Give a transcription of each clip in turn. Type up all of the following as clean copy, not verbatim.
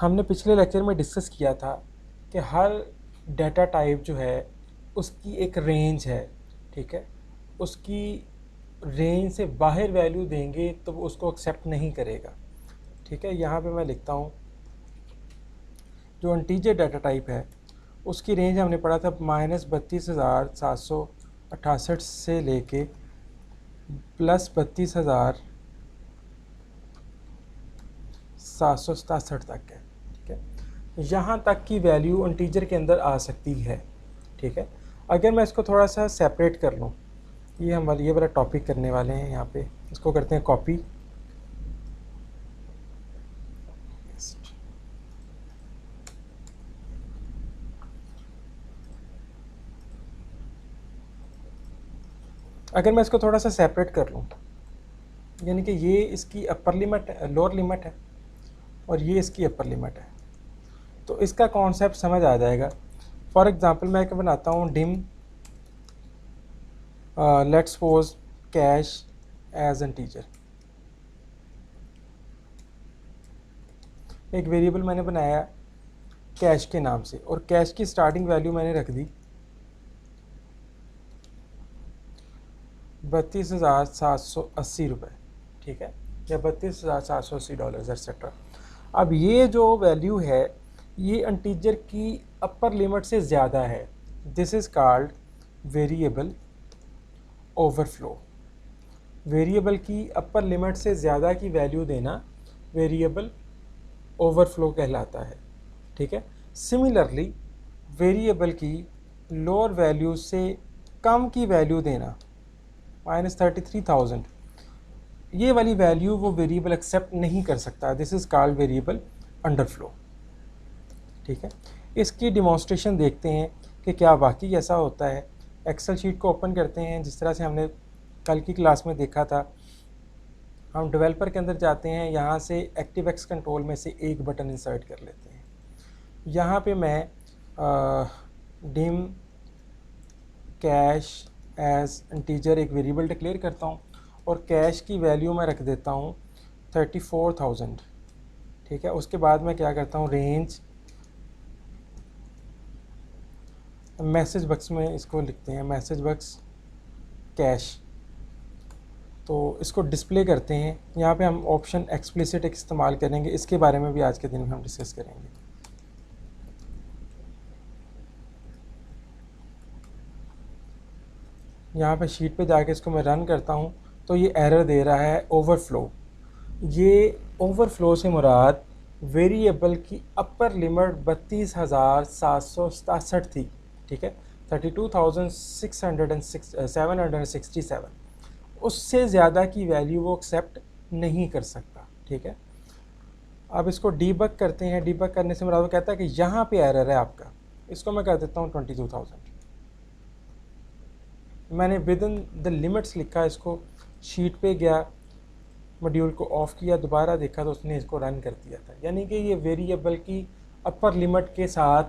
हमने पिछले लेक्चर में डिस्कस किया था कि हर डाटा टाइप जो है उसकी एक रेंज है, ठीक है। उसकी रेंज से बाहर वैल्यू देंगे तो वो उसको एक्सेप्ट नहीं करेगा, ठीक है। यहाँ पे मैं लिखता हूँ जो इंटीजर डाटा टाइप है उसकी रेंज हमने पढ़ा था -32,768 से लेके +32,767 तक है, ठीक है। यहाँ तक की वैल्यू इंटीजर के अंदर आ सकती है, ठीक है। अगर मैं इसको थोड़ा सा सेपरेट कर लूँ, ये हम ये वाला टॉपिक करने वाले हैं, यहाँ पे इसको करते हैं कॉपी। अगर मैं इसको थोड़ा सा सेपरेट कर लूँ, यानी कि ये इसकी अपर लिमिट है, लोअर लिमिट है, और ये इसकी अपर लिमिट है, तो इसका कॉन्सेप्ट समझ आ जाएगा। फॉर एग्ज़ाम्पल मैं एक बनाता हूँ dim let's suppose cash as integer. एक वेरिएबल मैंने बनाया कैश के नाम से, और कैश की स्टार्टिंग वैल्यू मैंने रख दी 32,780 रुपये, ठीक है, या $32,780 एक्सेट्रा। अब ये जो वैल्यू है ये इंटीजर की अपर लिमिट से ज़्यादा है, this is called variable overflow. Variable की अपर लिमिट से ज़्यादा की वैल्यू देना वेरिएबल ओवरफ्लो कहलाता है, ठीक है। सिमिलरली वेरिएबल की लोअर वैल्यू से कम की वैल्यू देना -33,000, ये वाली वैल्यू वो वेरिएबल एक्सेप्ट नहीं कर सकता, this is called variable underflow, ठीक है। इसकी डिमॉन्स्ट्रेशन देखते हैं कि क्या वाकई ऐसा होता है। एक्सेल शीट को ओपन करते हैं, जिस तरह से हमने कल की क्लास में देखा था। हम डेवलपर के अंदर जाते हैं, यहाँ से एक्टिव एक्स कंट्रोल में से एक बटन इंसर्ट कर लेते हैं। यहाँ पे मैं डिम कैश एज इंटीजर एक वेरिएबल डिक्लेयर करता हूँ, और कैश की वैल्यू मैं रख देता हूँ 34,000, ठीक है। उसके बाद मैं क्या करता हूँ, रेंज मैसेज बक्स में इसको लिखते हैं, मैसेज बक्स कैश, तो इसको डिस्प्ले करते हैं। यहाँ पे हम ऑप्शन एक्सप्लिसिट इस्तेमाल करेंगे, इसके बारे में भी आज के दिन में हम डिस्कस करेंगे। यहाँ पे शीट पे जाके इसको मैं रन करता हूँ तो ये एरर दे रहा है ओवरफ्लो। ये ओवरफ्लो से मुराद वेरिएबल की अपर लिमिट 32,767 थी, ठीक है, 32,767, उससे ज़्यादा की वैल्यू वो एक्सेप्ट नहीं कर सकता, ठीक है। अब इसको डीबग करते हैं। डीबग करने से मुराद वो कहता है कि यहाँ पे एरर है आपका, इसको मैं कर देता हूँ 22,000। मैंने विद इन द लिमिट्स लिखा, इसको शीट पे गया, मॉड्यूल को ऑफ़ किया, दोबारा देखा तो उसने इसको रन कर दिया था। यानी कि ये वेरिएबल की अपर लिमिट के साथ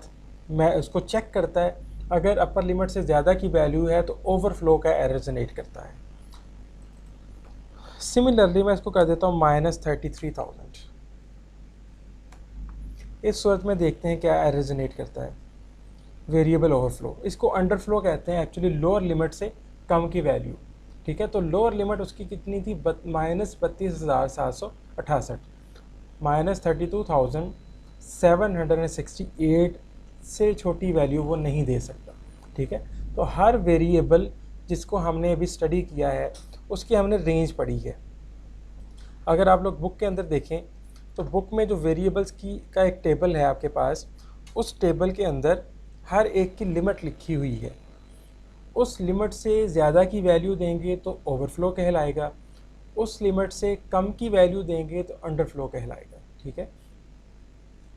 मैं उसको चेक करता है, अगर अपर लिमिट से ज़्यादा की वैल्यू है तो ओवरफ्लो का एरर जनरेट करता है। सिमिलरली मैं इसको कर देता हूँ -33,000। इस सूरत में देखते हैं क्या एरर जनरेट करता है वेरिएबल ओवरफ्लो। इसको अंडरफ्लो कहते हैं, एक्चुअली लोअर लिमिट से कम की वैल्यू, ठीक है। तो लोअर लिमिट उसकी कितनी थी, -32,768, -32,768 से छोटी वैल्यू वो नहीं दे सकता, ठीक है। तो हर वेरिएबल जिसको हमने अभी स्टडी किया है उसकी हमने रेंज पढ़ी है। अगर आप लोग बुक के अंदर देखें तो बुक में जो वेरिएबल्स की का एक टेबल है आपके पास, उस टेबल के अंदर हर एक की लिमिट लिखी हुई है। उस लिमिट से ज़्यादा की वैल्यू देंगे तो ओवरफ्लो कहलाएगा, उस लिमिट से कम की वैल्यू देंगे तो अंडरफ्लो कहलाएगा, ठीक है।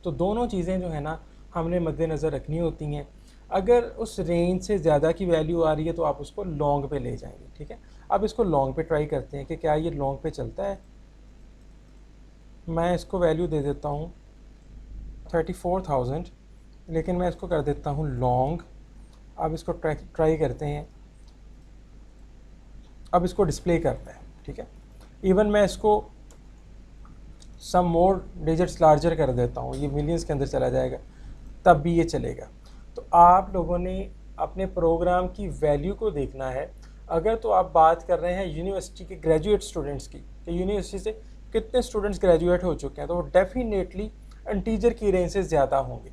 तो दोनों चीज़ें जो है ना हमने मद्देनज़र रखनी होती हैं। अगर उस रेंज से ज़्यादा की वैल्यू आ रही है तो आप उसको लॉन्ग पे ले जाएंगे, ठीक है। अब इसको लॉन्ग पे ट्राई करते हैं कि क्या ये लॉन्ग पे चलता है। मैं इसको वैल्यू दे देता हूँ 34,000, लेकिन मैं इसको कर देता हूँ लॉन्ग। अब इसको ट्राई करते हैं, अब इसको डिस्प्ले करता है, ठीक है। इवन मैं इसको सम मोर डिजिट्स लार्जर कर देता हूँ, ये मिलियंस के अंदर चला जाएगा, तब भी ये चलेगा। तो आप लोगों ने अपने प्रोग्राम की वैल्यू को देखना है। अगर तो आप बात कर रहे हैं यूनिवर्सिटी के ग्रेजुएट स्टूडेंट्स की, कि यूनिवर्सिटी से कितने स्टूडेंट्स ग्रेजुएट हो चुके हैं, तो वो डेफिनेटली इंटीजर की रेंज से ज़्यादा होंगे,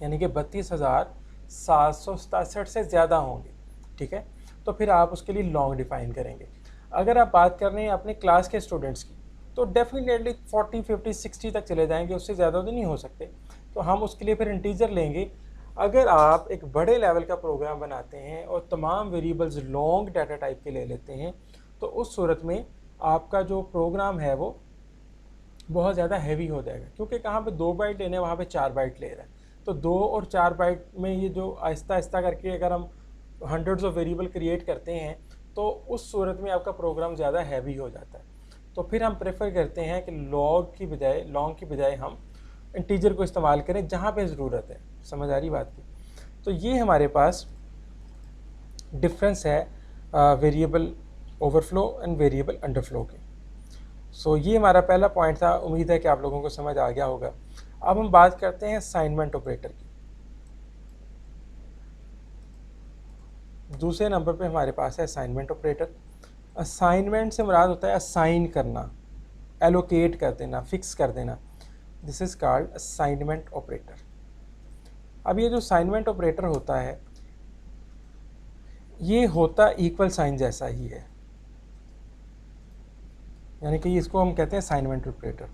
यानी कि 32,767 से ज़्यादा होंगे, ठीक है। तो फिर आप उसके लिए लॉन्ग डिफाइन करेंगे। अगर आप बात कर रहे हैं अपने क्लास के स्टूडेंट्स की, तो डेफिनेटली 40, 50, 60 तक चले जाएंगे, उससे ज़्यादा तो नहीं हो सकते। तो हम उसके लिए फिर इंटीजर लेंगे। अगर आप एक बड़े लेवल का प्रोग्राम बनाते हैं और तमाम वेरिएबल्स लॉन्ग डाटा टाइप के ले लेते हैं, तो उस सूरत में आपका जो प्रोग्राम है वो बहुत ज़्यादा हैवी हो जाएगा, क्योंकि कहाँ पे 2 बाइट लेने वहाँ पे 4 बाइट ले रहा है। तो 2 और 4 बाइट में ये जो आहिस्ता आहिस्ता करके अगर हम हंड्रेड्स ऑफ वेरिएबल क्रिएट करते हैं, तो उस सूरत में आपका प्रोग्राम ज़्यादा हैवी हो जाता है। तो फिर हम प्रेफर करते हैं कि लॉन्ग की बजाय हम इंटीजर को इस्तेमाल करें जहाँ पे ज़रूरत है। समझ आ रही बात की? तो ये हमारे पास डिफरेंस है variable overflow and variable underflow के। सो ये हमारा पहला पॉइंट था, उम्मीद है कि आप लोगों को समझ आ गया होगा। अब हम बात करते हैं असाइनमेंट ऑपरेटर की। दूसरे नंबर पे हमारे पास है असाइनमेंट ऑपरेटर। असाइनमेंट से मुराद होता है असाइन करना, एलोकेट कर देना, फिक्स कर देना। This is called assignment operator. अब ये जो असाइनमेंट ऑपरेटर होता है, ये होता इक्वल साइन जैसा ही है, यानी कि इसको हम कहते हैं assignment operator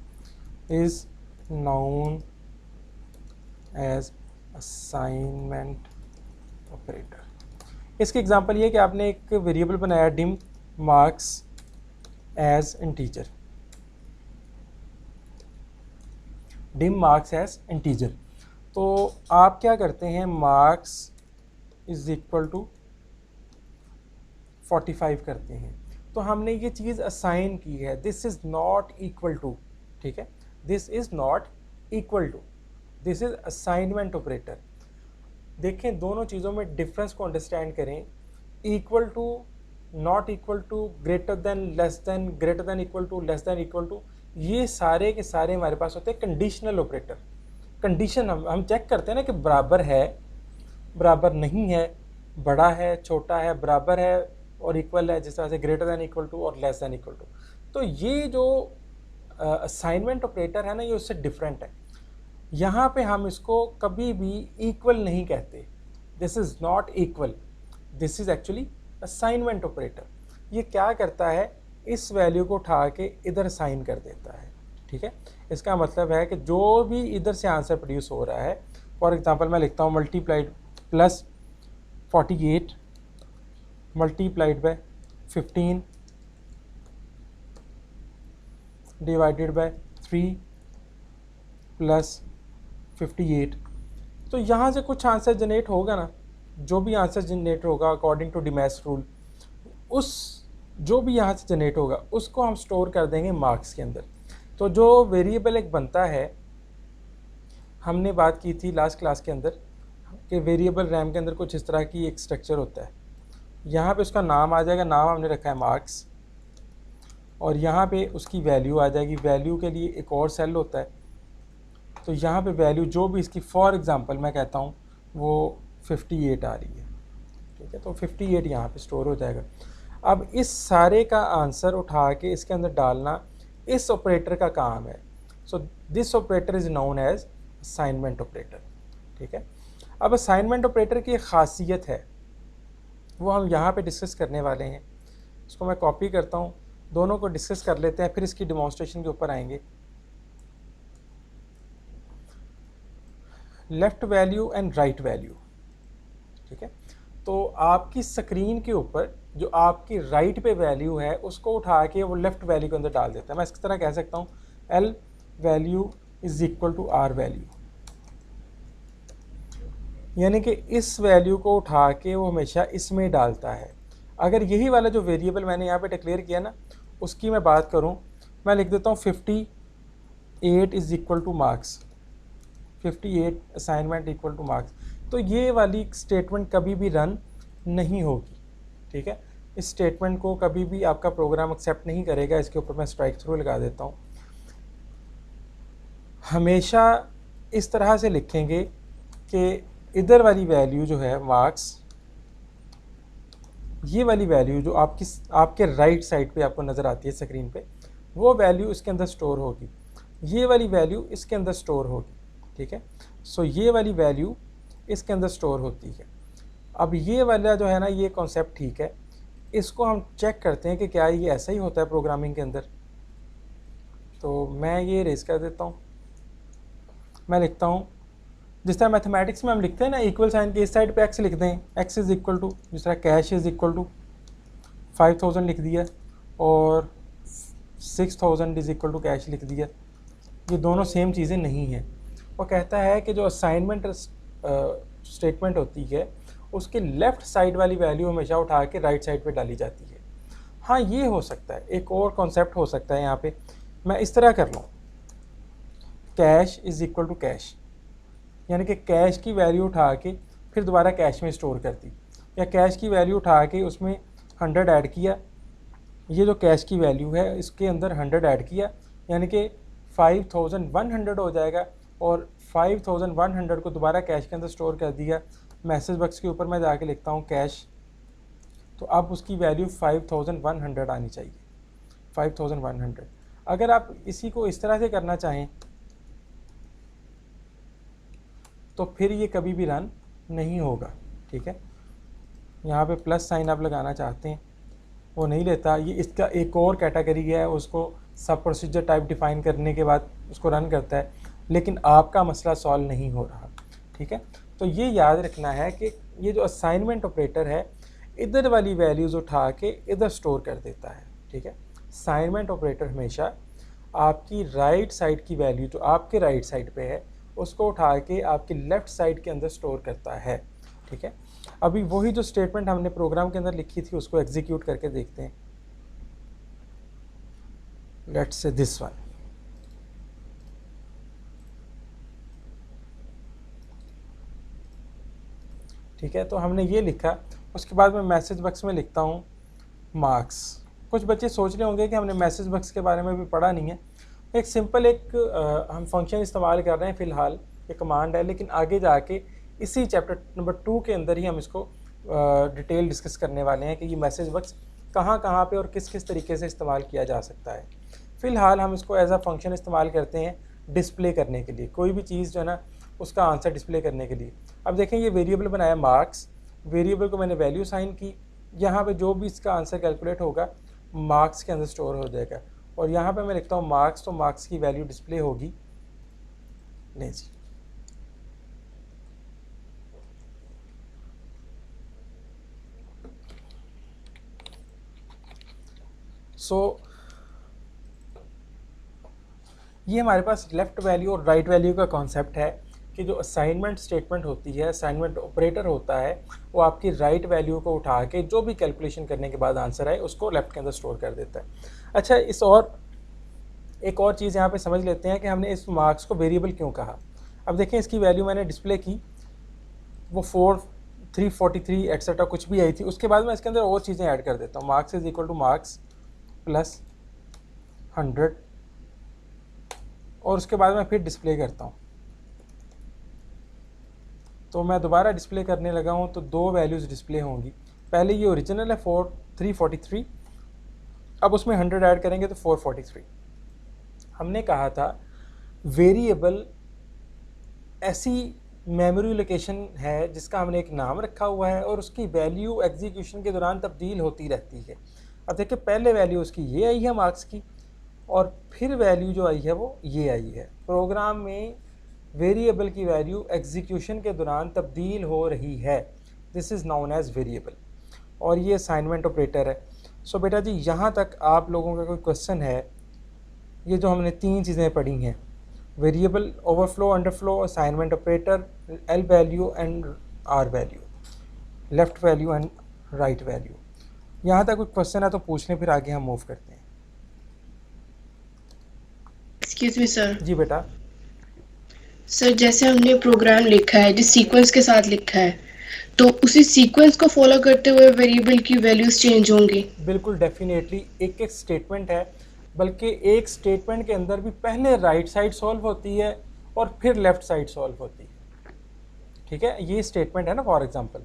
is known as assignment operator. इसकी एग्जांपल ये कि आपने एक वेरिएबल बनाया dim marks as integer, dim marks as integer. तो आप क्या करते हैं, मार्क्स इज इक्वल टू 45 करते हैं। तो हमने ये चीज़ असाइन की है, this is not equal to, ठीक है, this is not equal to, this is assignment operator. देखें दोनों चीज़ों में डिफरेंस को अंडरस्टैंड करें। Equal to, not equal to, greater than, less than, greater than equal to, less than equal to, ये सारे के सारे हमारे पास होते हैं कंडीशनल ऑपरेटर। कंडीशन हम चेक करते हैं ना कि बराबर है, बराबर नहीं है, बड़ा है, छोटा है, बराबर है और इक्वल है, जिस तरह से ग्रेटर देन इक्वल टू और लेस देन इक्वल टू। तो ये जो असाइनमेंट ऑपरेटर है ना, ये उससे डिफरेंट है। यहाँ पे हम इसको कभी भी इक्वल नहीं कहते, this is not equal, this is actually assignment operator. ये क्या करता है, इस वैल्यू को उठा के इधर असाइन कर देता है, ठीक है। इसका मतलब है कि जो भी इधर से आंसर प्रोड्यूस हो रहा है, फॉर एग्जांपल मैं लिखता हूँ multiplied plus 48 multiplied by 15 divided by 3 plus 58। तो यहाँ से कुछ आंसर जनरेट होगा ना, जो भी आंसर जनरेट होगा अकॉर्डिंग टू डिमैस रूल, उस जो भी यहाँ से जनरेट होगा उसको हम स्टोर कर देंगे मार्क्स के अंदर। तो जो वेरिएबल एक बनता है, हमने बात की थी लास्ट क्लास के अंदर कि वेरिएबल रैम के अंदर कुछ इस तरह की एक स्ट्रक्चर होता है। यहाँ पे उसका नाम आ जाएगा, नाम हमने रखा है मार्क्स, और यहाँ पे उसकी वैल्यू आ जाएगी। वैल्यू के लिए एक और सेल होता है, तो यहाँ पे वैल्यू जो भी इसकी, फॉर एग्जांपल मैं कहता हूँ वो 58 आ रही है, ठीक है, तो 58 यहाँ पे स्टोर हो जाएगा। अब इस सारे का आंसर उठा के इसके अंदर डालना इस ऑपरेटर का काम है। So this operator is known as assignment operator, ठीक है। अब असाइनमेंट ऑपरेटर की एक खासियत है, वो हम यहाँ पे डिस्कस करने वाले हैं। इसको मैं कॉपी करता हूँ, दोनों को डिस्कस कर लेते हैं, फिर इसकी डिमॉन्स्ट्रेशन के ऊपर आएंगे। Left value and right value, ठीक है। तो आपकी स्क्रीन के ऊपर जो आपकी राइट पे वैल्यू है, उसको उठा के वो लेफ़्ट वैल्यू के अंदर डाल देता है। मैं इस तरह कह सकता हूँ L value is equal to R value, यानी कि इस वैल्यू को उठा के वो हमेशा इसमें डालता है। अगर यही वाला जो वेरिएबल मैंने यहाँ पे डिक्लेयर किया ना, उसकी मैं बात करूँ, मैं लिख देता हूँ 58 is equal two marks, 58 assignment equal two marks. तो ये वाली स्टेटमेंट कभी भी रन नहीं होगी, ठीक है। इस स्टेटमेंट को कभी भी आपका प्रोग्राम एक्सेप्ट नहीं करेगा। इसके ऊपर मैं स्ट्राइक थ्रू लगा देता हूँ। हमेशा इस तरह से लिखेंगे कि इधर वाली वैल्यू जो है मार्क्स, ये वाली वैल्यू जो आपके राइट साइड पे आपको नज़र आती है स्क्रीन पे, वो वैल्यू इसके अंदर स्टोर होगी, ये वाली वैल्यू इसके अंदर स्टोर होगी, ठीक है। सो ये वाली वैल्यू इसके अंदर स्टोर होती है। अब ये वाला जो है ना, ये कॉन्सेप्ट ठीक है, इसको हम चेक करते हैं कि क्या ये ऐसा ही होता है प्रोग्रामिंग के अंदर। तो मैं ये रेज कर देता हूँ, मैं लिखता हूँ जिस तरह मैथमेटिक्स में हम लिखते हैं ना, इक्वल साइन के इस साइड पे एक्स लिख दें, एक्स इज़ इक्वल टू, जिस तरह कैश इज़ इक्वल टू 5000 लिख दिया और 6000 इज़ इक्वल टू कैश लिख दिया। ये दोनों सेम चीज़ें नहीं हैं। वो कहता है कि जो असाइनमेंट स्टेटमेंट होती है उसके लेफ़्ट साइड वाली वैल्यू हमेशा उठा के राइट साइड पे डाली जाती है। हाँ, ये हो सकता है, एक और कॉन्सेप्ट हो सकता है यहाँ पे, मैं इस तरह कर लूँ, cash is equal to cash, यानी कि कैश की वैल्यू उठा के फिर दोबारा कैश में स्टोर कर दी, या कैश की वैल्यू उठा के उसमें 100 ऐड किया, ये जो कैश की वैल्यू है इसके अंदर 100 ऐड किया, यानी कि 5100 हो जाएगा, और 5100 को दोबारा कैश के अंदर स्टोर कर दिया। मैसेज बॉक्स के ऊपर मैं जाके लिखता हूँ कैश, तो अब उसकी वैल्यू 5100 आनी चाहिए, 5100। अगर आप इसी को इस तरह से करना चाहें तो फिर ये कभी भी रन नहीं होगा, ठीक है। यहाँ पे प्लस साइन आप लगाना चाहते हैं, वो नहीं लेता। ये इसका एक और कैटेगरी है, उसको सब प्रोसीजर टाइप डिफाइन करने के बाद उसको रन करता है, लेकिन आपका मसला सॉल्व नहीं हो रहा, ठीक है। तो ये याद रखना है कि ये जो असाइनमेंट ऑपरेटर है इधर वाली वैल्यूज़ उठा के इधर स्टोर कर देता है, ठीक है। असाइनमेंट ऑपरेटर हमेशा आपकी राइट साइड की वैल्यू जो आपके राइट साइड पे है उसको उठा के आपके लेफ़्ट साइड के अंदर स्टोर करता है, ठीक है। अभी वही जो स्टेटमेंट हमने प्रोग्राम के अंदर लिखी थी उसको एग्जीक्यूट करके देखते हैं। लेट्स से दिस वन, ठीक है। तो हमने ये लिखा, उसके बाद मैं मैसेज बॉक्स में लिखता हूँ मार्क्स। कुछ बच्चे सोच रहे होंगे कि हमने मैसेज बॉक्स के बारे में भी पढ़ा नहीं है। एक सिंपल हम फंक्शन इस्तेमाल कर रहे हैं फ़िलहाल, ये कमांड है, लेकिन आगे जाके इसी चैप्टर नंबर 2 के अंदर ही हम इसको डिटेल डिस्कस करने वाले हैं कि ये मैसेज बॉक्स कहाँ कहाँ पे और किस किस तरीके से इस्तेमाल किया जा सकता है। फ़िलहाल हम इसको एज अ फंक्शन इस्तेमाल करते हैं डिस्प्ले करने के लिए, कोई भी चीज़ जो है ना उसका आंसर डिस्प्ले करने के लिए। अब देखें ये वेरिएबल बनाया मार्क्स, वेरिएबल को मैंने वैल्यू साइन की, यहाँ पे जो भी इसका आंसर कैलकुलेट होगा मार्क्स के अंदर स्टोर हो जाएगा, और यहाँ पे मैं लिखता हूँ मार्क्स, तो मार्क्स की वैल्यू डिस्प्ले होगी, नहीं जी, ये हमारे पास लेफ़्ट वैल्यू और राइट वैल्यू का कॉन्सेप्ट है कि जो असाइनमेंट स्टेटमेंट होती है, असाइनमेंट ऑपरेटर होता है, वो आपकी राइट वैल्यू को उठा के जो भी कैलकुलेशन करने के बाद आंसर आए उसको लेफ़्ट के अंदर स्टोर कर देता है। अच्छा, एक और चीज़ यहाँ पे समझ लेते हैं कि हमने इस मार्क्स को वेरिएबल क्यों कहा। अब देखें इसकी वैल्यू मैंने डिस्प्ले की, वो 343 एट्सेट्रा कुछ भी आई थी, उसके बाद मैं इसके अंदर और चीज़ें ऐड कर देता हूँ। Marks is equal two marks plus 100, और उसके बाद मैं फिर डिस्प्ले करता हूँ। तो मैं दोबारा डिस्प्ले करने लगा हूँ तो दो वैल्यूज़ डिस्प्ले होंगी। पहले ये ओरिजिनल है 343, अब उसमें 100 ऐड करेंगे तो 443। हमने कहा था वेरिएबल ऐसी मेमोरी लोकेशन है जिसका हमने एक नाम रखा हुआ है और उसकी वैल्यू एग्जीक्यूशन के दौरान तब्दील होती रहती है। अब देखिए पहले वैल्यू उसकी ये आई है मार्क्स की, और फिर वैल्यू जो आई है वो ये आई है। प्रोग्राम में वेरिएबल की वैल्यू एग्जीक्यूशन के दौरान तब्दील हो रही है, this is known as variable, और ये असाइनमेंट ऑपरेटर है। सो बेटा जी यहाँ तक आप लोगों का कोई क्वेश्चन है? ये जो हमने तीन चीज़ें पढ़ी हैं, variable, overflow, underflow, assignment operator, L value and R value, left value and right value, यहाँ तक कोई क्वेश्चन है तो पूछ लें, फिर आगे हम मूव करते हैं। Excuse me sir. जी बेटा। सर जैसे हमने प्रोग्राम लिखा है जिस सीक्वेंस के साथ लिखा है, तो उसी सीक्वेंस को फॉलो करते हुए वेरिएबल की वैल्यूज चेंज होंगी? बिल्कुल डेफिनेटली, एक एक स्टेटमेंट है, बल्कि एक स्टेटमेंट के अंदर भी पहले राइट साइड सॉल्व होती है और फिर लेफ़्ट साइड सॉल्व होती है। ठीक है, ये स्टेटमेंट है ना, फॉर एग्जांपल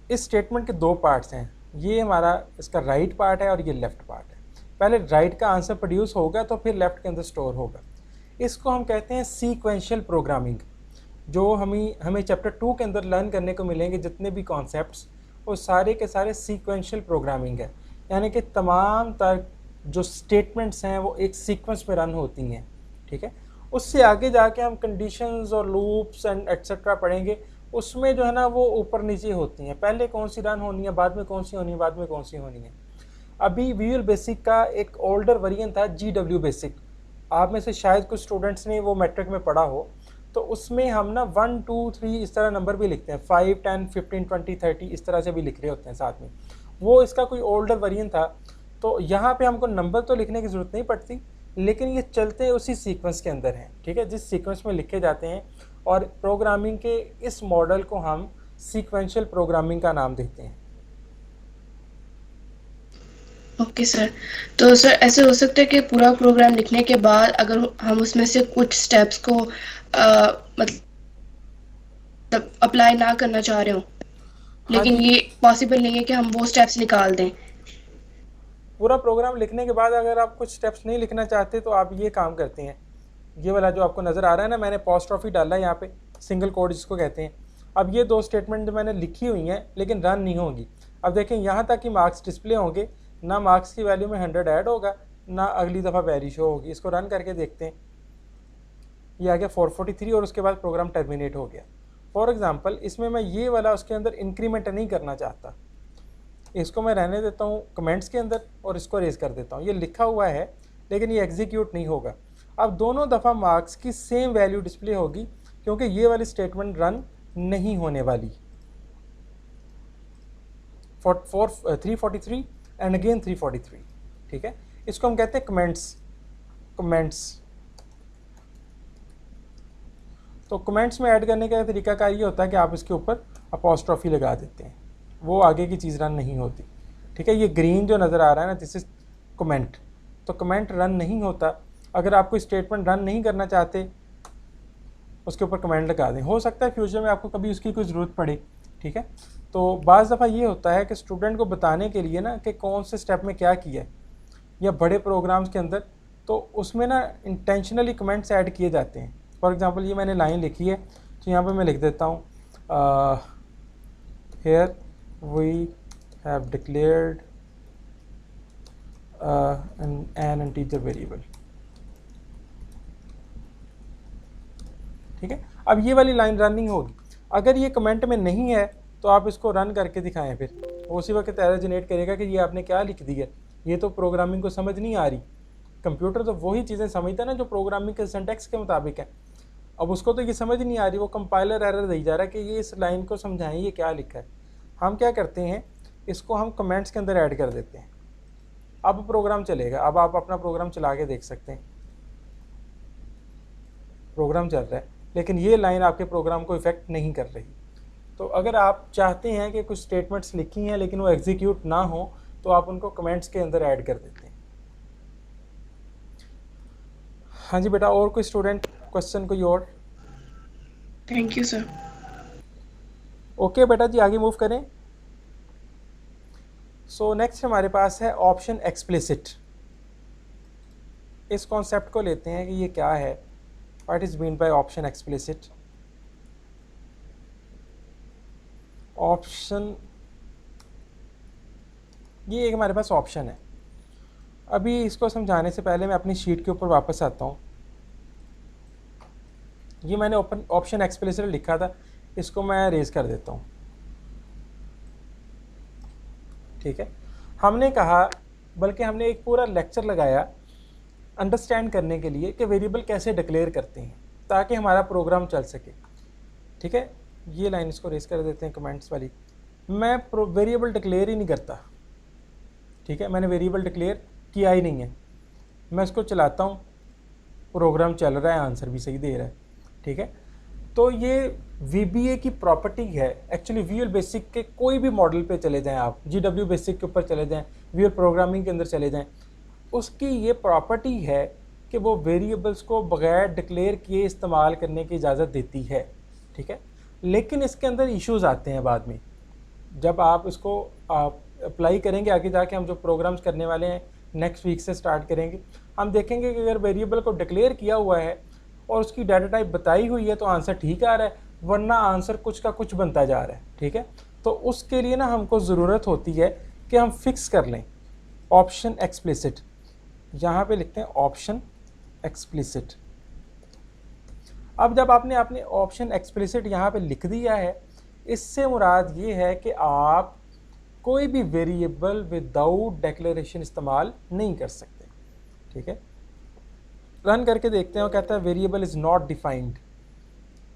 इस स्टेटमेंट के दो पार्ट्स हैं, ये हमारा इसका राइट पार्ट है और ये लेफ़्ट पार्ट है। पहले राइट का आंसर प्रोड्यूस होगा तो फिर लेफ़्ट के अंदर स्टोर होगा। इसको हम कहते हैं सीक्वेंशियल प्रोग्रामिंग। जो हमें चैप्टर 2 के अंदर लर्न करने को मिलेंगे जितने भी कॉन्सेप्ट्स, वो सारे के सारे सीक्वेंशियल प्रोग्रामिंग है, यानी कि तमाम तर जो स्टेटमेंट्स हैं वो एक सीक्वेंस में रन होती हैं। ठीक है, उससे आगे जाके हम कंडीशंस और लूप्स एंड एट्सेट्रा पढ़ेंगे, उसमें जो है ना वो ऊपर नीचे होती हैं, पहले कौन सी रन होनी है, बाद में कौन सी होनी है, बाद में कौन सी होनी है। अभी विजुअल बेसिक का एक ओल्डर वेरिएंट था GW बेसिक, आप में से शायद कुछ स्टूडेंट्स ने वो मैट्रिक में पढ़ा हो, तो उसमें हम ना 1 2 3 इस तरह नंबर भी लिखते हैं, 5 10 15 20 30 इस तरह से भी लिख रहे होते हैं साथ में। वो इसका कोई ओल्डर वेरिएंट था। तो यहाँ पे हमको नंबर तो लिखने की ज़रूरत नहीं पड़ती, लेकिन ये चलते उसी सीक्वेंस के अंदर हैं। ठीक है, जिस सीक्वेंस में लिखे जाते हैं, और प्रोग्रामिंग के इस मॉडल को हम सीक्वेंशियल प्रोग्रामिंग का नाम देते हैं। ओके सर, तो सर ऐसे हो सकता है कि पूरा प्रोग्राम लिखने के बाद अगर हम उसमें से कुछ स्टेप्स को मतलब अप्लाई ना करना चाह रहे हो, हाँ लेकिन जी, ये पॉसिबल नहीं है कि हम वो स्टेप्स निकाल दें। पूरा प्रोग्राम लिखने के बाद अगर आप कुछ स्टेप्स नहीं लिखना चाहते तो आप ये काम करते हैं, ये वाला जो आपको नज़र आ रहा है ना, मैंने अपोस्ट्रोफी डाला है यहाँ पे, सिंगल कोड जिसको कहते हैं। अब ये दो स्टेटमेंट जो मैंने लिखी हुई हैं लेकिन रन नहीं होंगी। अब देखें यहाँ तक कि मार्क्स डिस्प्ले होंगे, ना मार्क्स की वैल्यू में 100 ऐड होगा, ना अगली दफ़ा वैल्यू शो होगी। इसको रन करके देखते हैं, ये आ गया 443 और उसके बाद प्रोग्राम टर्मिनेट हो गया। फॉर एग्ज़ाम्पल इसमें मैं ये वाला उसके अंदर इंक्रीमेंट नहीं करना चाहता, इसको मैं रहने देता हूँ कमेंट्स के अंदर और इसको रेज कर देता हूँ। ये लिखा हुआ है लेकिन ये एग्जीक्यूट नहीं होगा। अब दोनों दफ़ा मार्क्स की सेम वैल्यू डिस्प्ले होगी क्योंकि ये वाली स्टेटमेंट रन नहीं होने वाली। 343 एंड अगेन 343। ठीक है, इसको हम कहते हैं कमेंट्स। तो कमेंट्स में ऐड करने का तरीकाकार ये होता है कि आप इसके ऊपर अपोस्ट्रोफी लगा देते हैं, वो आगे की चीज़ रन नहीं होती। ठीक है, ये ग्रीन जो नज़र आ रहा है ना, दिस इज कमेंट। तो कमेंट रन नहीं होता। अगर आप कोई स्टेटमेंट रन नहीं करना चाहते उसके ऊपर कमेंट लगा दें, हो सकता है फ्यूचर में आपको कभी उसकी कोई ज़रूरत पड़े। ठीक है, तो बाज़ दफ़ा ये होता है कि स्टूडेंट को बताने के लिए ना कि कौन से स्टेप में क्या किया है, या बड़े प्रोग्राम्स के अंदर तो उसमें ना इंटेंशनली कमेंट्स ऐड किए जाते हैं। फॉर एग्ज़ाम्पल ये मैंने लाइन लिखी है तो यहाँ पे मैं लिख देता हूँ here we have declared an integer variable। ठीक है, अब ये वाली लाइन रनिंग होगी। अगर ये कमेंट में नहीं है तो आप इसको रन करके दिखाएं, फिर वो उसी वक्त एरर जनरेट करेगा कि ये आपने क्या लिख दिया, ये तो प्रोग्रामिंग को समझ नहीं आ रही। कंप्यूटर तो वही चीज़ें समझता है ना जो प्रोग्रामिंग के सिंटैक्स के मुताबिक है। अब उसको तो ये समझ नहीं आ रही, वो कंपाइलर एरर दे जा रहा है कि ये इस लाइन को समझाएं ये क्या लिखा है। हम क्या करते हैं, इसको हम कमेंट्स के अंदर ऐड कर देते हैं। अब प्रोग्राम चलेगा। अब आप अपना प्रोग्राम चला के देख सकते हैं, प्रोग्राम चल रहा है लेकिन ये लाइन आपके प्रोग्राम को इफ़ेक्ट नहीं कर रही। तो अगर आप चाहते हैं कि कुछ स्टेटमेंट्स लिखी हैं लेकिन वो एग्जीक्यूट ना हो तो आप उनको कमेंट्स के अंदर ऐड कर देते हैं। हाँ जी बेटा, और कोई स्टूडेंट क्वेश्चन कोई और? Thank you sir. ओके बेटा जी, आगे मूव करें। सो नेक्स्ट हमारे पास है ऑप्शन एक्सप्लिसिट। इस कॉन्सेप्ट को लेते हैं कि ये क्या है, what is mean by option explicit. Option, ये एक हमारे पास ऑप्शन है। अभी इसको समझाने से पहले मैं अपनी शीट के ऊपर वापस आता हूँ। ये मैंने ऑप्शन एक्सप्लिसिट लिखा था, इसको मैं रेज कर देता हूँ। ठीक है, हमने कहा, बल्कि हमने एक पूरा लेक्चर लगाया अंडरस्टैंड करने के लिए कि वेरिएबल कैसे डिक्लेयर करते हैं ताकि हमारा प्रोग्राम चल सके। ठीक है, ये लाइन इसको रेज कर देते हैं कमेंट्स वाली। मैं वेरिएबल डिक्लेयर ही नहीं करता। ठीक है, मैंने वेरिएबल डिक्लेयर किया ही नहीं है, मैं इसको चलाता हूँ, प्रोग्राम चल रहा है, आंसर भी सही दे रहा है। ठीक है, तो ये VBA की प्रॉपर्टी है। एक्चुअली विजुअल बेसिक के कोई भी मॉडल पे चले जाएं आप, GW बेसिक के ऊपर चले जाएं, विजुअल प्रोग्रामिंग के अंदर चले जाएं, उसकी ये प्रॉपर्टी है कि वो वेरिएबल्स को बगैर डिक्लेयर किए इस्तेमाल करने की इजाज़त देती है, ठीक है। लेकिन इसके अंदर इश्यूज आते हैं बाद में, जब आप इसको अप्लाई करेंगे आगे जाके, हम जो प्रोग्राम्स करने वाले हैं नेक्स्ट वीक से स्टार्ट करेंगे, हम देखेंगे कि अगर वेरिएबल को डिक्लेयर किया हुआ है और उसकी डाटा टाइप बताई हुई है तो आंसर ठीक आ रहा है, वरना आंसर कुछ का कुछ बनता जा रहा है, ठीक है। तो उसके लिए ना हमको ज़रूरत होती है कि हम फिक्स कर लें ऑप्शन एक्सप्लिसिट। यहाँ पे लिखते हैं ऑप्शन एक्सप्लिसिट। अब जब आपने अपने ऑप्शन एक्सप्लिसिट यहाँ पे लिख दिया है, इससे मुराद ये है कि आप कोई भी वेरिएबल विदाउट डिक्लेरेशन इस्तेमाल नहीं कर सकते, ठीक है। रन करके देखते हैं। वो कहता है वेरिएबल इज़ नॉट डिफाइंड।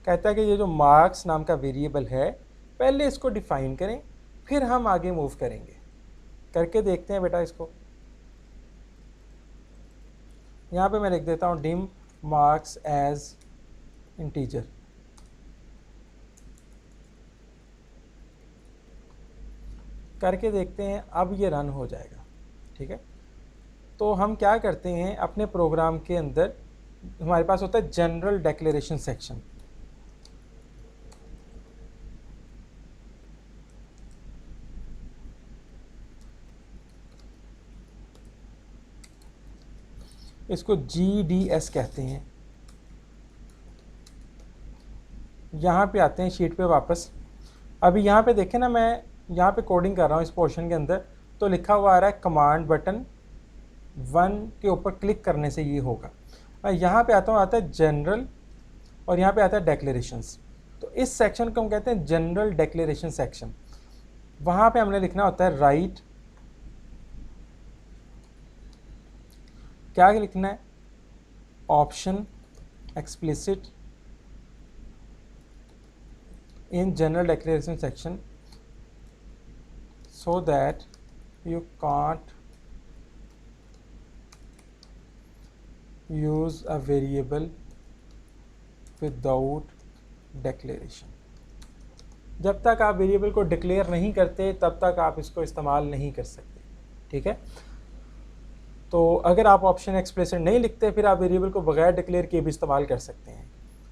कहता है कि ये जो मार्क्स नाम का वेरिएबल है, पहले इसको डिफाइन करें फिर हम आगे मूव करेंगे। करके देखते हैं बेटा इसको। यहाँ पे मैं लिख देता हूँ डिम मार्क्स एज इंटीजर। करके देखते हैं, अब ये रन हो जाएगा, ठीक है। तो हम क्या करते हैं, अपने प्रोग्राम के अंदर हमारे पास होता है जनरल डिक्लेरेशन सेक्शन। इसको GDS कहते हैं। यहाँ पे आते हैं शीट पे वापस। अभी यहाँ पे देखें ना, मैं यहाँ पे कोडिंग कर रहा हूँ इस पोर्शन के अंदर, तो लिखा हुआ आ रहा है कमांड बटन 1 के ऊपर क्लिक करने से ये होगा। मैं यहाँ पे आता हूँ, आता है जनरल, और यहाँ पे आता है डिक्लेरेशंस। तो इस सेक्शन को हम कहते हैं जनरल डिक्लेरेशन सेक्शन। वहाँ पे हमने लिखना होता है राइट, क्या लिखना है, option explicit in general declaration section so that you can't use a variable without declaration। जब तक आप वेरिएबल को डिक्लेयर नहीं करते तब तक आप इसको इस्तेमाल नहीं कर सकते, ठीक है। तो अगर आप ऑप्शन एक्सप्लिसिट नहीं लिखते फिर आप वेरिएबल को बगैर डिक्लेयर किए भी इस्तेमाल कर सकते हैं।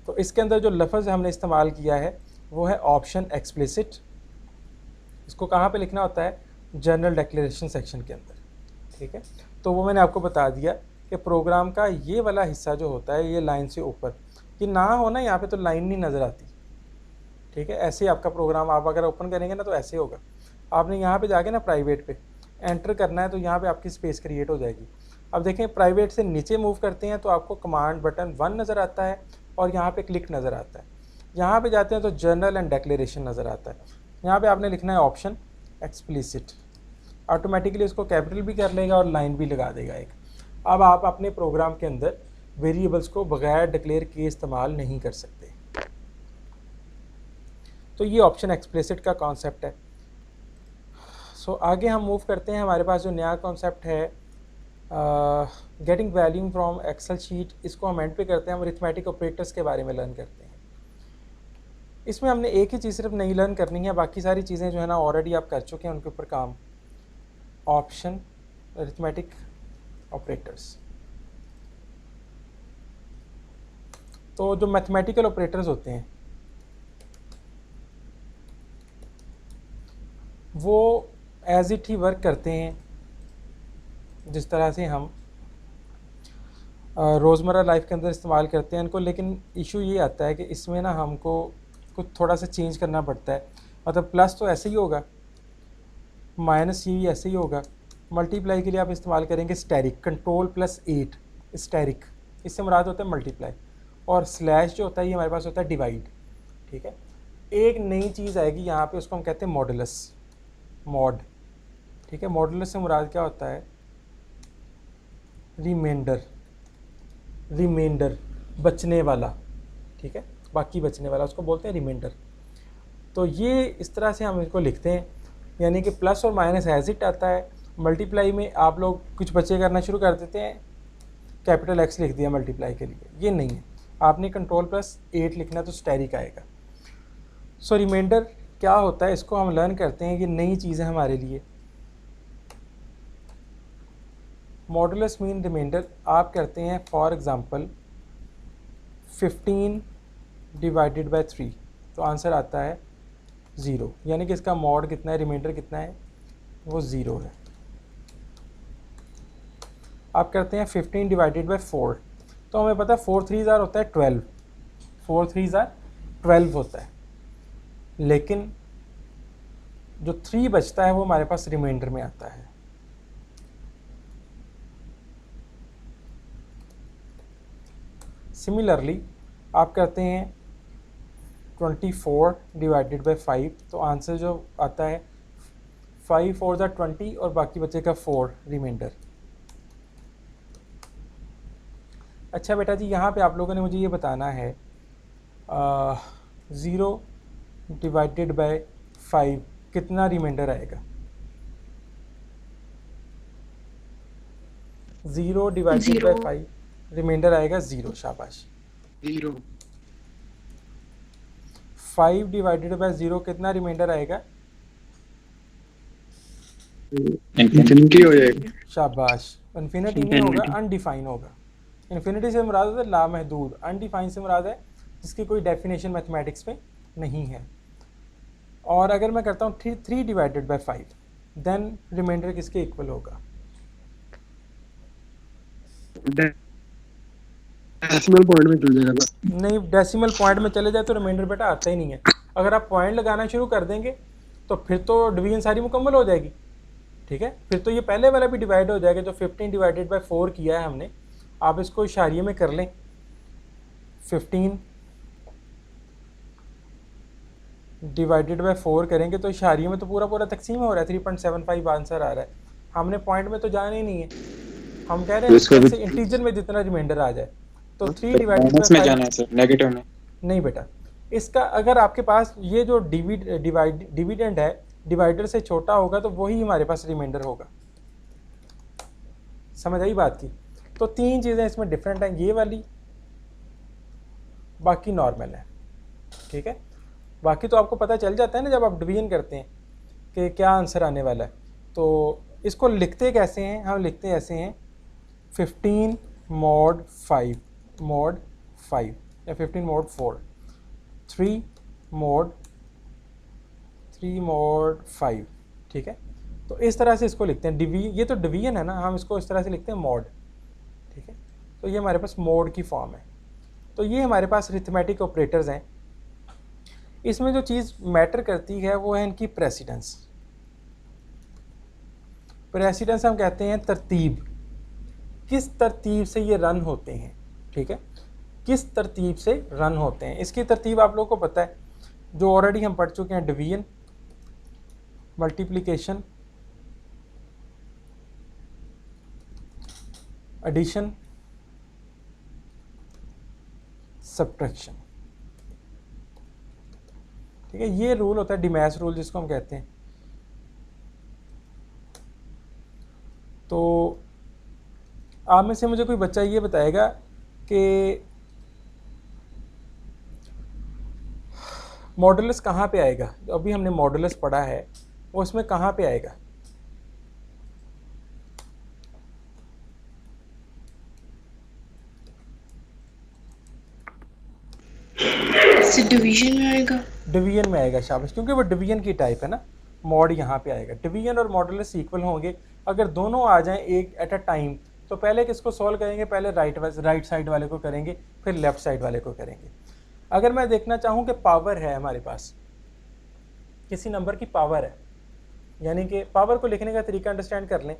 तो इसके अंदर जो लफ्ज़ हमने इस्तेमाल किया है वो है ऑप्शन एक्सप्लिसिट। इसको कहाँ पे लिखना होता है, जनरल डिक्लेरेशन सेक्शन के अंदर, ठीक है। तो वो मैंने आपको बता दिया कि प्रोग्राम का ये वाला हिस्सा जो होता है, ये लाइन से ऊपर कि ना हो ना, यहाँ पे तो लाइन नहीं नज़र आती, ठीक है। ऐसे ही आपका प्रोग्राम आप अगर ओपन करेंगे ना तो ऐसे होगा। आपने यहाँ पे जाके ना प्राइवेट पे एंटर करना है तो यहाँ पे आपकी स्पेस क्रिएट हो जाएगी। अब देखें प्राइवेट से नीचे मूव करते हैं तो आपको कमांड बटन 1 नज़र आता है और यहाँ पे क्लिक नज़र आता है। यहाँ पे जाते हैं तो जनरल एंड डिक्लेरेशन नज़र आता है। यहाँ पे आपने लिखना है ऑप्शन एक्सप्लिसिट। ऑटोमेटिकली इसको कैपिटल भी कर लेगा और लाइन भी लगा देगा एक। अब आप अपने प्रोग्राम के अंदर वेरिएबल्स को बगैर डिक्लेयर किए इस्तेमाल नहीं कर सकते। तो ये ऑप्शन एक्सप्लिसिट का कॉन्सेप्ट है। सो आगे हम मूव करते हैं। हमारे पास जो नया कॉन्सेप्ट है getting value from Excel sheet, इसको हम एंड पे करते हैं। हम अरिथमेटिक ऑपरेटर्स के बारे में लर्न करते हैं। इसमें हमने एक ही चीज़ सिर्फ नहीं लर्न करनी है, बाकी सारी चीज़ें जो है ना ऑलरेडी आप कर चुके हैं उनके ऊपर काम। ऑप्शन अरिथमेटिक ऑपरेटर्स, तो जो मैथमेटिकल ऑपरेटर्स होते हैं वो एज इट ही वर्क करते हैं जिस तरह से हम रोज़मर्रा लाइफ के अंदर इस्तेमाल करते हैं इनको। लेकिन इशू ये आता है कि इसमें ना हमको कुछ थोड़ा सा चेंज करना पड़ता है। मतलब प्लस तो ऐसे ही होगा, माइनस ये भी ऐसे ही होगा। मल्टीप्लाई के लिए आप इस्तेमाल करेंगे स्टैरिक, कंट्रोल+8 स्टैरिक, इससे मुराद होता है मल्टीप्लाई। और स्लैश जो होता है ये हमारे पास होता है डिवाइड, ठीक है। एक नई चीज़ आएगी यहाँ पे, उसको हम कहते हैं मॉडुलस, मॉड, ठीक है। मॉडुलस से मुराद क्या होता है, रिमाइंडर, रिमाइंडर बचने वाला, ठीक है, बाकी बचने वाला उसको बोलते हैं रिमाइंडर। तो ये इस तरह से हम इसको लिखते हैं, यानी कि प्लस और माइनस एज इट आता है। मल्टीप्लाई में आप लोग कुछ बच्चे करना शुरू कर देते हैं, कैपिटल X लिख दिया मल्टीप्लाई के लिए, ये नहीं है। आपने कंट्रोल+8 लिखना तो स्टैरिक आएगा। सो रिमाइंडर क्या होता है इसको हम लर्न करते हैं, ये नई चीज़ है हमारे लिए। मॉडुलस मीन रिमाइंडर आप करते हैं फॉर एग्ज़ाम्पल 15 डिवाइडेड बाय 3, तो आंसर आता है 0, यानी कि इसका मॉड कितना है, रिमाइंडर कितना है, वो 0 है। आप करते हैं 15 डिवाइडेड बाय 4, तो हमें पता है 4 3 होता है 12, 4 3 12 होता है, लेकिन जो 3 बचता है वो हमारे पास रिमाइंडर में आता है। सिमिलरली आप करते हैं 24 डिवाइडेड बाय 5, तो आंसर जो आता है 5 4 20 और बाकी बचेगा 4 रिमाइंडर। अच्छा बेटा जी, यहाँ पे आप लोगों ने मुझे ये बताना है 0 डिवाइडेड बाय 5 कितना रिमाइंडर आएगा। 0 डिवाइडेड बाय 5 रिमाइंडर आएगा 0, शाबाश। 0 5 डिवाइडेड बाय 0 कितना रिमाइंडर आएगा, इन्फिनिटी हो जाएगा। शाबाश। इन्फिनिटी नहीं होगा, अनडिफाइन होगा। इन्फिनिटी से मुराद है लामहदूद, अनडिफाइन से मुराद है जिसकी कोई डेफिनेशन मैथमेटिक्स में नहीं है। और अगर मैं करता हूँ 3 डिवाइडेड बाय 5, देन रिमाइंडर किसके इक्वल होगा। डेसिमल पॉइंट में चल जाएगा। नहीं, डेसिमल पॉइंट में चले जाए तो रिमाइंडर बेटा आता ही नहीं है। अगर आप पॉइंट लगाना शुरू कर देंगे तो फिर तो डिवीजन सारी मुकम्मल हो जाएगी, ठीक है। फिर तो ये पहले वाला भी डिवाइड हो जाएगा, जो 15 डिवाइडेड बाय 4 किया है हमने। आप इसको इशारिये में कर लें, 15 डिवाइडेड बाय 4 करेंगे तो इशारिये में तो पूरा पूरा तकसीम हो रहा है, 3.75 आंसर आ रहा है। हमने पॉइंट में तो जाना ही नहीं है, हम कह रहे हैं जैसे इंटीजर में जितना रिमाइंडर आ जाए। तो 3 डिवाइडेड बाय 5 जाना है सर, नेगेटिव में नहीं बेटा। इसका अगर आपके पास ये जो डिविडेंड है डिवाइडर से छोटा होगा तो वही हमारे पास रिमाइंडर होगा। समझ आई बात की। तो 3 चीज़ें इसमें डिफरेंट हैं, ये वाली, बाकी नॉर्मल है, ठीक है। बाकी तो आपको पता चल जाता है ना जब आप डिवीजन करते हैं कि क्या आंसर आने वाला है। तो इसको लिखते कैसे हैं, हम लिखते ऐसे हैं 15 mod 5 या 15 mod 4, 3 mod 5, ठीक है। तो इस तरह से इसको लिखते हैं। ये तो डिवीजन है ना, हम इसको इस तरह से लिखते हैं मॉड, ठीक है। तो ये हमारे पास मॉड की फॉर्म है। तो ये हमारे पास अरिथमेटिक ऑपरेटर्स हैं। इसमें जो चीज़ मैटर करती है वो है इनकी प्रेसिडेंस। प्रेसिडेंस हम कहते हैं तरतीब, किस तरतीब से ये रन होते हैं, ठीक है, किस तरतीब से रन होते हैं। इसकी तरतीब आप लोगों को पता है, जो ऑलरेडी हम पढ़ चुके हैं, डिवीजन, मल्टीप्लिकेशन, एडिशन, सब्ट्रैक्शन, ठीक है। ये रूल होता है डिमैस रूल जिसको हम कहते हैं। तो आप में से मुझे कोई बच्चा ये बताएगा कि मॉडुलस कहाँ पे आएगा। जो अभी हमने मॉडुलस पढ़ा है वो इसमें कहाँ पे आएगा। डिवीजन में आएगा, डिवीजन में आएगा, शाबाश, क्योंकि वो डिवीजन की टाइप है ना। मॉड यहाँ पे आएगा। डिवीजन और मॉडुलस इक्वल होंगे अगर दोनों आ जाएं एक एट अ टाइम। तो पहले किसको सॉल्व करेंगे, पहले राइट साइड वाले को करेंगे, फिर लेफ्ट साइड वाले को करेंगे। अगर मैं देखना चाहूँ कि पावर है हमारे पास, किसी नंबर की पावर है, यानी कि पावर को लिखने का तरीका अंडरस्टैंड कर लें।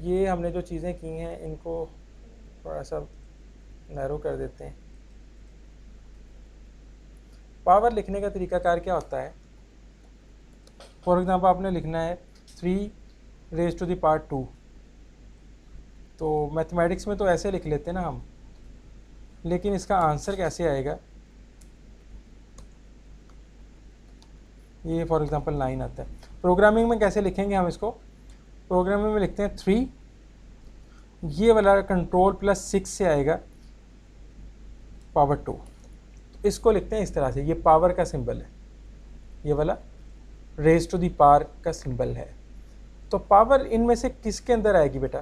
ये हमने जो चीज़ें की हैं इनको थोड़ा सा नैरो कर देते हैं। पावर लिखने का तरीकाकार क्या होता है। फॉर एग्जांपल आपने लिखना है 3 रेज़ टू द पावर 2, तो मैथमेटिक्स में तो ऐसे लिख लेते हैं ना हम, लेकिन इसका आंसर कैसे आएगा। ये फॉर एग्जांपल 9 आता है। प्रोग्रामिंग में कैसे लिखेंगे हम इसको, प्रोग्रामिंग में लिखते हैं 3, ये वाला कंट्रोल +6 से आएगा पावर 2। इसको लिखते हैं इस तरह से, ये पावर का सिंबल है, ये वाला रेज़ टू दी पावर का सिंबल है। तो पावर इनमें से किसके अंदर आएगी बेटा,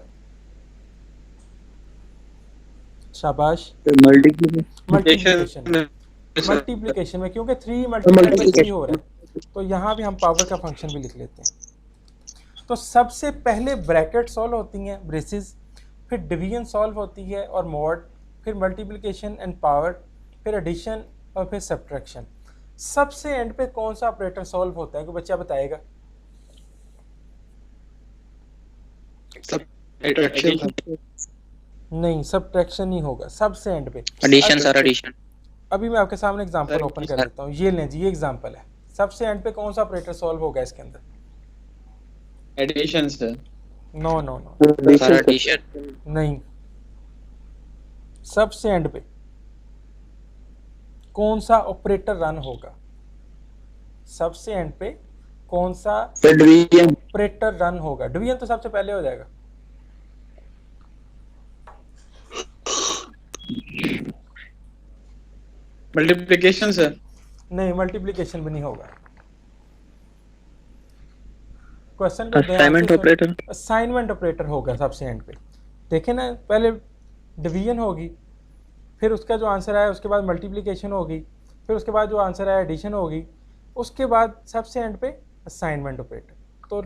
शाबाश। मल्टीप्लिकेशन मल्टीप्लिकेशन मल्टीप्लिकेशन में क्योंकि 3 मल्टीप्लाई बाई 3 हो रहा है तो यहाँ भी हम पावर का फंक्शन भी लिख लेते हैं। तो सबसे पहले ब्रैकेट सॉल्व होती हैं, ब्रेसेस, फिर डिवीजन सॉल्व होती है और मॉड, फिर मल्टीप्लिकेशन एंड पावर, फिर एडिशन और फिर सब्ट्रैक्शन। सबसे एंड पे कौन सा ऑपरेटर सॉल्व होता है, कोई बच्चा बताएगा? नहीं, सब्ट्रैक्शन नहीं होगा सबसे एंड पे, एडिशन सर, एडिशन। अभी मैं आपके सामने एग्जांपल ओपन कर देता हूँ। ये लें जी, ये एग्जांपल है। सबसे एंड पे कौन सा ऑपरेटर सॉल्व होगा इसके अंदर? Addition sir. No no no sir addition नहीं, सबसे एंड पे कौन सा ऑपरेटर रन होगा? सबसे एंड पे कौन सा डिवीजन ऑपरेटर रन होगा? डिवीजन तो सबसे पहले हो जाएगा। Multiplication sir. नहीं, मल्टीप्लिकेशन भी नहीं होगा। क्वेश्चन को असाइनमेंट ऑपरेटर, असाइनमेंट ऑपरेटर होगा सबसे एंड पे। देखें ना, पहले डिवीजन होगी, फिर उसका जो आंसर आया उसके बाद मल्टीप्लिकेशन होगी, फिर उसके बाद जो आंसर आया एडिशन होगी, उसके बाद सबसे एंड पे असाइनमेंट ऑपरेटर। तो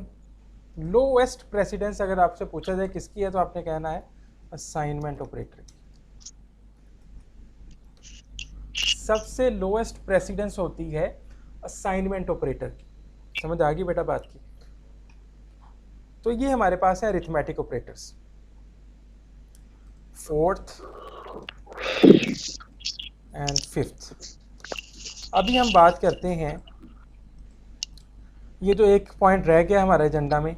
लोएस्ट प्रेसिडेंस अगर आपसे पूछा जाए किसकी है तो आपने कहना है असाइनमेंट ऑपरेटर की। सबसे लोएस्ट प्रेसिडेंस होती है असाइनमेंट ऑपरेटर की। समझ आ गई बेटा बात की? तो ये हमारे पास है arithmetic operators. Fourth and fifth. अभी हम बात करते हैं, ये जो एक पॉइंट रह गया हमारे एजेंडा में,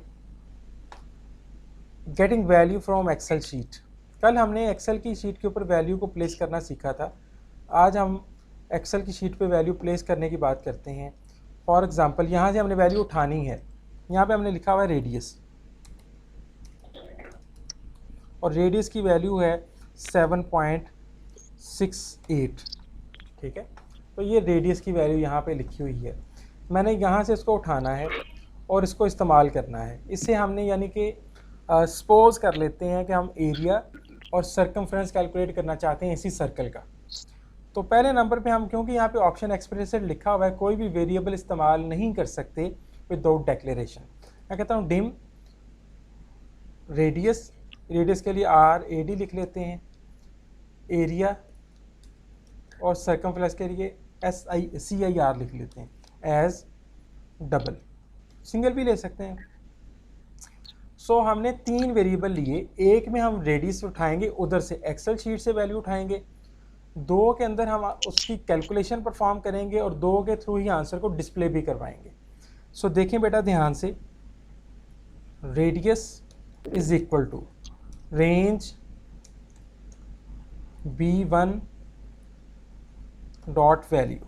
getting value from Excel sheet. कल हमने एक्सेल की शीट के ऊपर वैल्यू को प्लेस करना सीखा था। आज हम एक्सेल की शीट पे वैल्यू प्लेस करने की बात करते हैं। फॉर एग्जांपल, यहाँ से हमने वैल्यू उठानी है। यहाँ पे हमने लिखा हुआ है रेडियस, और रेडियस की वैल्यू है 7.68। ठीक है, तो ये रेडियस की वैल्यू यहाँ पे लिखी हुई है। मैंने यहाँ से इसको उठाना है और इसको इस्तेमाल करना है। इससे हमने यानी कि सपोज कर लेते हैं कि हम एरिया और सर्कमफ्रेंस कैलकुलेट करना चाहते हैं इसी सर्कल का। तो पहले नंबर पे हम, क्योंकि यहाँ पे ऑप्शन एक्सप्रेसेड लिखा हुआ है, कोई भी वेरिएबल इस्तेमाल नहीं कर सकते विदाउट डेक्लेरेशन। मैं कहता हूँ डिम रेडियस, रेडियस के लिए RAD लिख लेते हैं, एरिया और सर्कमफ्रेंस के लिए CIR लिख लेते हैं एज डबल, सिंगल भी ले सकते हैं। सो हमने 3 वेरिएबल लिए। एक में हम रेडियस उठाएंगे, उधर से एक्सेल शीट से वैल्यू उठाएंगे। 2 के अंदर हम उसकी कैलकुलेशन परफॉर्म करेंगे और 2 के थ्रू ही आंसर को डिस्प्ले भी करवाएंगे। सो देखें बेटा ध्यान से, radius is equal to range B1 dot value.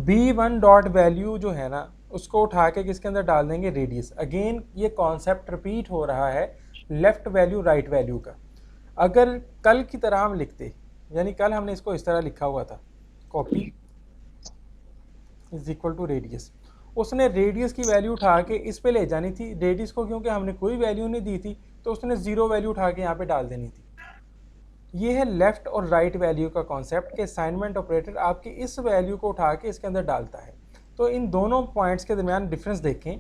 B1 dot value जो है ना, उसको उठा के किसके अंदर डाल देंगे? रेडियस। अगेन ये कॉन्सेप्ट रिपीट हो रहा है, लेफ्ट वैल्यू राइट वैल्यू का। अगर कल की तरह हम लिखते, यानी कल हमने इसको इस तरह लिखा हुआ था, copy is equal to radius, उसने रेडियस की वैल्यू उठा के इस पे ले जानी थी। रेडियस को क्योंकि हमने कोई वैल्यू नहीं दी थी तो उसने 0 वैल्यू उठा के यहाँ पे डाल देनी थी। ये है लेफ़्ट और राइट वैल्यू का कॉन्सेप्ट कि असाइनमेंट ऑपरेटर आपकी इस वैल्यू को उठा के इसके अंदर डालता है। तो इन दोनों पॉइंट्स के दरमियान डिफरेंस देखें,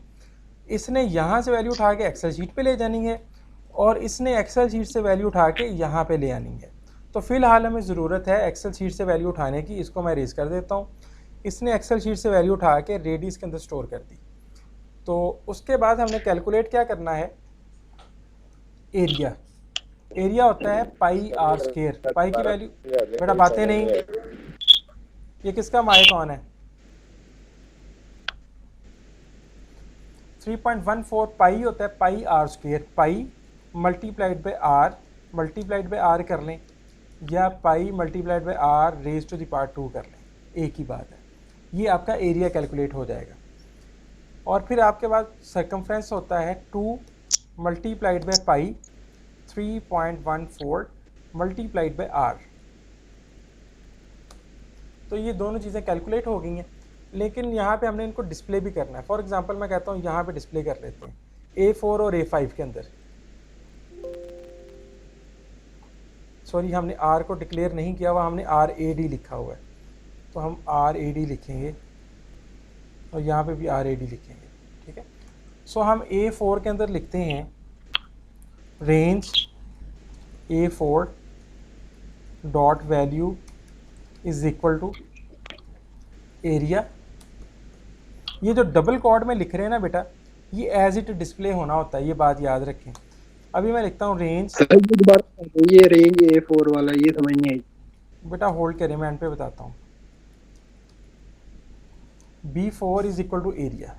इसने यहाँ से वैल्यू उठा के एक्सेल शीट पे ले जानी है और इसने एक्सेल शीट से वैल्यू उठा के यहाँ पे ले आनी है। तो फिलहाल हमें ज़रूरत है एक्सेल शीट से वैल्यू उठाने की। इसको मैं रेज कर देता हूँ। इसने एक्सेल शीट से वैल्यू उठा के रेडियस के अंदर स्टोर कर दी। तो उसके बाद हमने कैलकुलेट क्या करना है? एरिया। एरिया होता है πr²। पाई की वैल्यू, बेटा बातें नहीं, ये किसका माए कौन है? 3.14 पाई होता है πr²। Pi multiplied by r, multiplied by r कर लें, या pi multiplied by r raise to the power 2 कर लें, एक ही बात है। ये आपका एरिया कैलकुलेट हो जाएगा। और फिर आपके पास सर्कमफ्रेंस होता है 2 multiplied by pi 3.14 multiplied by r। तो ये दोनों चीज़ें कैलकुलेट हो गई हैं, लेकिन यहाँ पे हमने इनको डिस्प्ले भी करना है। फॉर एग्जांपल मैं कहता हूँ यहाँ पे डिस्प्ले कर लेते हैं A4 और A5 के अंदर। सॉरी हमने आर को डिक्लेयर नहीं किया हुआ, हमने आर ए डी लिखा हुआ है, तो हम आर ए डी लिखेंगे और यहाँ पे भी आर ए डी लिखेंगे, ठीक है। सो हम A4 के अंदर लिखते हैं range A4 dot value is equal to area. ये जो डबल कॉड में लिख रहे हैं ना बेटा, ये एज इट डिस्प्ले होना होता है, ये बात याद रखें। अभी मैं लिखता हूँ रेंज, सर ये दोबारा ये रेंज A4 वाला ये समझ नहीं आई। बेटा होल्ड करें, मैं एंड पे बताता हूँ। B4 is equal to area.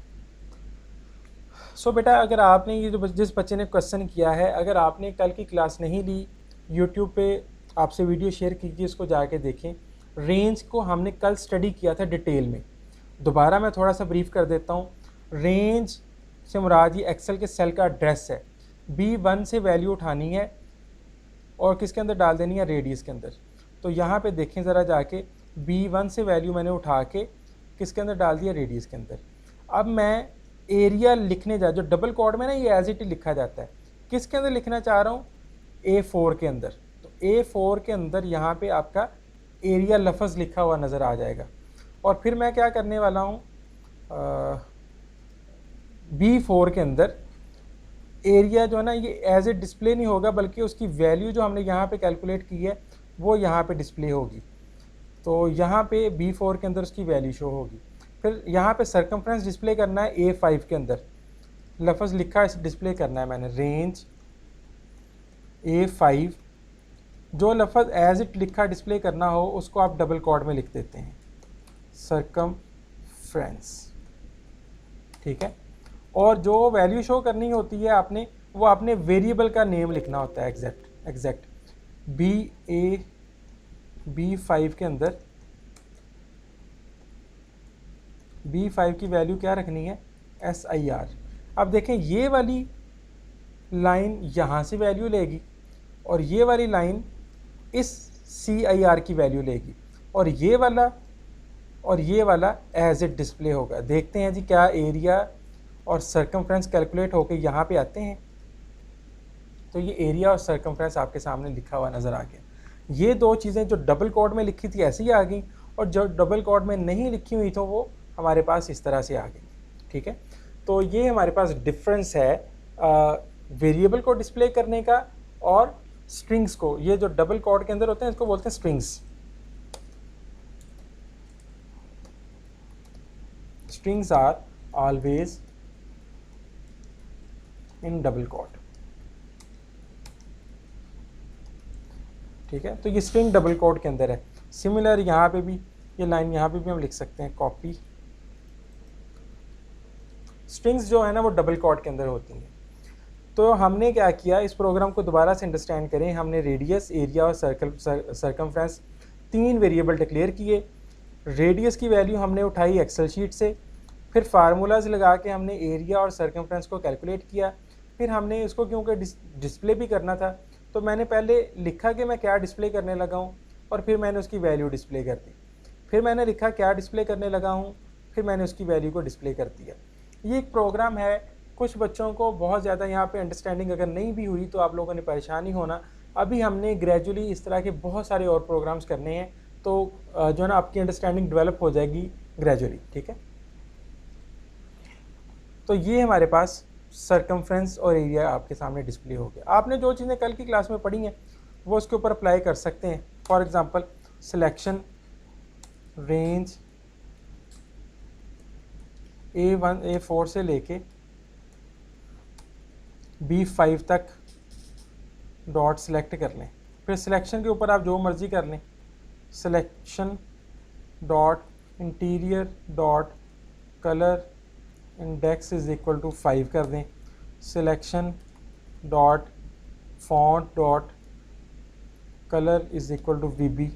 So बेटा अगर आपने ये जो जिस बच्चे ने क्वेश्चन किया है, अगर आपने कल की क्लास नहीं ली, यूट्यूब पे आपसे वीडियो शेयर कीजिए, इसको जाके देखें। रेंज को हमने कल स्टडी किया था डिटेल में, दोबारा मैं थोड़ा सा ब्रीफ कर देता हूँ। रेंज से मुराद ये एक्सेल के सेल का एड्रेस है। B1 से वैल्यू उठानी है और किसके अंदर डाल देनी है, रेडियस के अंदर। तो यहाँ पे देखें ज़रा जाके, B1 से वैल्यू मैंने उठा के किसके अंदर डाल दिया, रेडियस के अंदर। अब मैं एरिया लिखने जा, जो डबल कोड में ना ये एज इट लिखा जाता है, किसके अंदर लिखना चाह रहा हूँ, A4 के अंदर। तो A4 के अंदर यहाँ पे आपका एरिया लफ्ज़ लिखा हुआ नज़र आ जाएगा। और फिर मैं क्या करने वाला हूँ, B4 के अंदर एरिया जो है ना, ये एज ए डिस्प्ले नहीं होगा, बल्कि उसकी वैल्यू जो हमने यहाँ पे कैलकुलेट की है वो यहाँ पे डिस्प्ले होगी। तो यहाँ पे B4 के अंदर उसकी वैल्यू शो होगी। फिर यहाँ पे सरकमफ्रेंस डिस्प्ले करना है A5 के अंदर, लफ्ज़ लिखा है डिस्प्ले करना है मैंने, रेंज A5। जो लफ्ज़ एज इट लिखा डिस्प्ले करना हो उसको आप डबल कोड में लिख देते हैं, सरकमफ्रेंस, ठीक है। और जो वैल्यू शो करनी होती है आपने, वो आपने वेरिएबल का नेम लिखना होता है, एग्जैक्ट B5 के अंदर B5 की वैल्यू क्या रखनी है, SIR। अब देखें ये वाली लाइन यहाँ से वैल्यू लेगी और ये वाली लाइन इस CIR की वैल्यू लेगी, और ये वाला एज इट डिस्प्ले होगा। देखते हैं जी क्या एरिया और सरकमफ्रेंस कैलकुलेट होके यहाँ पे आते हैं। तो ये एरिया और सरकमफ्रेंस आपके सामने लिखा हुआ नज़र आ गया। ये दो चीज़ें जो डबल कोड में लिखी थी ऐसे ही आ गई, और जो डबल कोड में नहीं लिखी हुई तो वो हमारे पास इस तरह से आ गई, ठीक है। तो ये हमारे पास डिफरेंस है वेरिएबल को डिस्प्ले करने का और स्ट्रिंग्स को। ये जो डबल कोड के अंदर होते हैं इसको बोलते हैं strings. Strings are always in double quote, ठीक है। तो ये स्ट्रिंग डबल कोड के अंदर है। सिमिलर यहाँ पे भी ये लाइन यहाँ पे भी हम लिख सकते हैं, कॉपी। स्ट्रिंग्स जो है ना वो डबल कोड के अंदर होती हैं। तो हमने क्या किया, इस प्रोग्राम को दोबारा से अंडरस्टैंड करें। हमने रेडियस, एरिया और सरकमफ्रेंस 3 वेरिएबल डिक्लेयर किए। रेडियस की वैल्यू हमने उठाई एक्सेल शीट से, फिर फार्मूलाज लगा के हमने एरिया और सरकमफ्रेंस को कैलकुलेट किया। फिर हमने इसको क्योंकि डिस्प्ले भी करना था, तो मैंने पहले लिखा कि मैं क्या डिस्प्ले करने लगा हूँ, और फिर मैंने उसकी वैल्यू डिस्प्ले कर दी। फिर मैंने लिखा क्या डिस्प्ले करने लगा हूँ, फिर मैंने उसकी वैल्यू को डिस्प्ले कर दिया। ये एक प्रोग्राम है। कुछ बच्चों को बहुत ज़्यादा यहाँ पे अंडरस्टैंडिंग अगर नहीं भी हुई तो आप लोगों ने परेशान नहीं होना। अभी हमने ग्रेजुअली इस तरह के बहुत सारे और प्रोग्राम्स करने हैं, तो जो है ना आपकी अंडरस्टैंडिंग डेवलप हो जाएगी ग्रेजुअली, ठीक है। तो ये हमारे पास सरकमफ्रेंस और एरिया आपके सामने डिस्प्ले हो गया। आपने जो चीज़ें कल की क्लास में पढ़ी हैं वो उसके ऊपर अप्लाई कर सकते हैं। For example selection range A4 से लेके B5 तक डॉट सेलेक्ट कर लें। फिर सिलेक्शन के ऊपर आप जो मर्ज़ी कर लें, selection dot interior dot colour index is equal to 5 कर दें। Selection dot font dot colour is equal to VB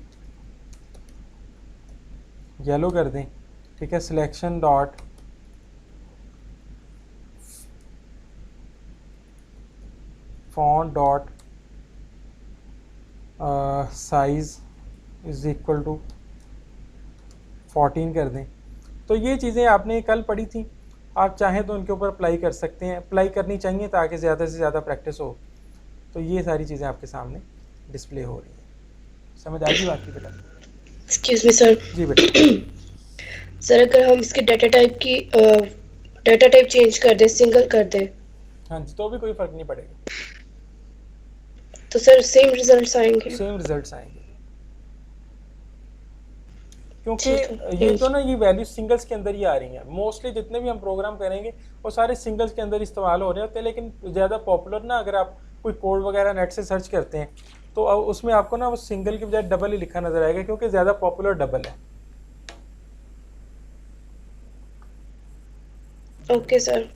yellow कर दें, ठीक है। Selection dot font dot size is equal to 14 कर दें। तो ये चीज़ें आपने कल पढ़ी थी, आप चाहें तो उनके ऊपर अप्लाई कर सकते हैं, अप्लाई करनी चाहिए ताकि ज़्यादा से ज़्यादा प्रैक्टिस हो। तो ये सारी चीज़ें आपके सामने डिस्प्ले हो रही हैं। समझ आएगी बात की बेटा? Excuse me sir. जी बेटा। सर अगर हम इसके डाटा टाइप चेंज कर दें, सिंगल कर दें, हाँ जी, तो भी कोई फ़र्क नहीं पड़ेगा, तो सर सेम रिजल्ट्स आएंगे? सेम रिजल्ट्स आएंगे, क्योंकि ठीक है। ये तो ना ये वैल्यू सिंगल्स के अंदर ही आ रही हैं। मोस्टली जितने भी हम प्रोग्राम करेंगे वो सारे सिंगल्स के अंदर इस्तेमाल हो रहे होते हैं, लेकिन ज़्यादा पॉपुलर ना अगर आप कोई कोड वगैरह नेट से सर्च करते हैं तो उसमें आपको ना वो सिंगल की बजाय डबल ही लिखा नजर आएगा, क्योंकि ज़्यादा पॉपुलर डबल है। Okay sir.